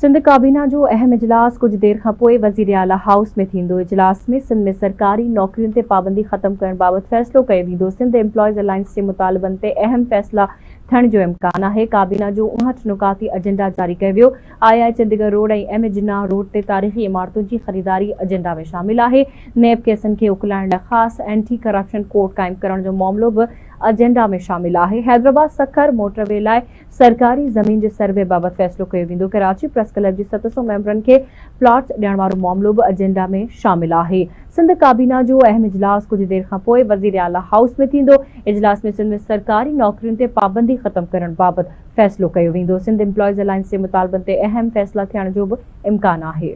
सिंध काबीना जो अहम इजलास कुछ देर खां पोइ वज़ीर आला हाउस में थींदो। इजलास में सिंध में सरकारी नौकरियुनि ते पाबंदी ख़त्म करण बाबति फ़ैसिलो कयो वेंदो। सिंध एम्प्लॉयज़ अलायंस जे मुतालबनि ते अहम फ़ैसिला थियण जो इम्कान आहे। काबीना जो 59 नुकाती एजेंडा जारी कयो वियो। आई चंडीगढ़ रोड ऐं एम जिन्ना रोड ते तारीख़ी इमारतुनि जी ख़रीदारी एजेंडा में शामिल आहे। नैब केसनि खे उकलाइण लाइ ख़ासि एंटी करप्शन कोर्ट क़ाइम करण जो मामलो बि एजेंडा में शामिल आहे। हैदराबाद सखर मोटरवे लाइ सरकारी ज़मीन जे सर्वे बाबति फ़ैसिलो कयो वेंदो। कराची प्रेस क्लब जी 700 मेंबरनि खे प्लॉट्स ॾियण वारो मामलो बि एजेंडा में शामिल आहे। सिंध काबीना जो अहम इजलास कुछ देर खां पोइ वज़ीर आला हाउस में थींदो। इजलास में सिंध में सरकारी नौकरियुनि ते पाबंदी ख़त्म करण बाबति फ़ैसिलो कयो वेंदो। सिंध एम्प्लॉयज़ अलायंस जे मुतालबनि ते अहम फ़ैसिला थियण जो बि इम्कान आहे।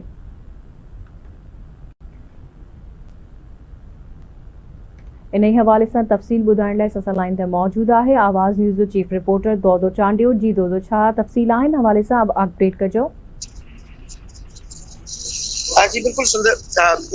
इन हवाले से तफ़सील ॿुधाइण लाइ असां लाइन ते मौजूद आहे आवाज़ न्यूज़ जो चीफ रिपोर्टर दोदो चांडियो। जी दोदो, छा तफ़सील आहिनि हवाले सां अपडेट कजो। जी बिल्कुल, सिंध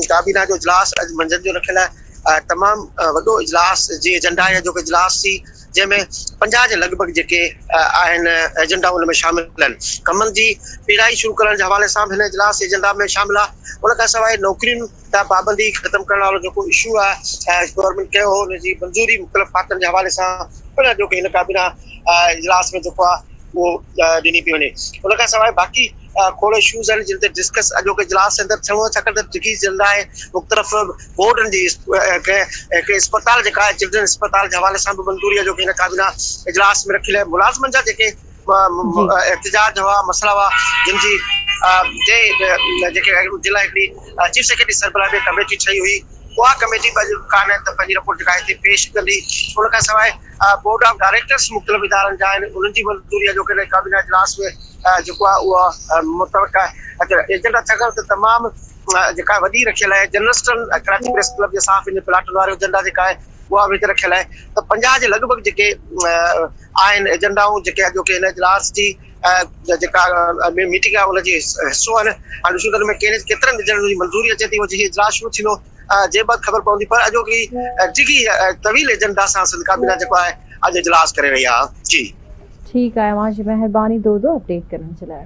काबीना जो इजलास अॼु मंझंदि जो रखियल आहे। तमामु वॾो इजलास जी एजेंडा आहे जेको इजलास थी, जंहिंमें 50 जे लॻभॻि जेके आहिनि एजेंडा उन में शामिल आहिनि। कमनि जी पेराई शुरू करण जे हवाले सां हिन इजलास एजेंडा में शामिल आहे। उन खां सवाइ नौकरियुनि तां पाबंदी ख़त्म करण वारो जेको इशू आहे गवर्नमेंट कयो हो, हुनजी मंज़ूरी मुख़्तलिफ़ फ़ाक़नि जे हवाले सां पिणु जो कि हिन काबीना इजलास में जेको आहे उहो ॾिनी पई वञे। उन खां सवाइ बाक़ी खोड़ इशूज़ आहिनि जिन ते डिस्कस अॼोके इजलास जे अंदरि थियणो आहे, छाकाणि त जेकी जल्द आहे मुख़्तलिफ़ बोर्डनि जी हिकिड़े अस्पताल जेका आहे चिल्ड्रन अस्पताल जे हवाले सां बि मंज़ूरी आहे जो कि हिन काबीना इजलास में रखियल आहे। मुलाज़िमनि जा जेके एहतिजाज हुआ, मसला हुआ, जिन जी जेके जिला हिकिड़ी चीफ सेक्रेटरी सरबराह में कमेटी ठही हुई, उहा कमेटी कान त पंहिंजी रिपोर्ट जेका हिते पेश कंदी। उन खां सवाइ बोर्ड ऑफ डायरेक्टर्स मुख़्तलिफ़ इदारनि जा आहिनि, उन्हनि जी मंज़ूरी आहे जो कि काबीना इजलास में जेको आहे उहा मुतवक़ा एजेंडा, छाकाणि त तमामु जेका वॾी रखियल आहे जर्नलिस्टनि कराची प्रेस क्लब जे साफ़ इन प्लाटन वारो एजेंडा जेका आहे उहा बि हिते रखियल आहे। त 50 जे लॻभॻि जेके आहिनि एजेंडाऊं जेके अॼोके हिन इजलास जी जेका मीटिंग आहे उनजी हिसो आहिनि। हाणे ॾिसूं था में केतिरनि एजेंडनि जी मंज़ूरी अचे थी, उहो इजलास शुरू थींदो जे बाद ख़बर पवंदी। पर अॼोकी डिघी तवील एजेंडा सां सिंध काबीना जेको आहे अॼु इजलास करे रही आहे। जी ठीकु आहे, तव्हांजी महिरबानी दोदो अपडेट करण जे लाइ।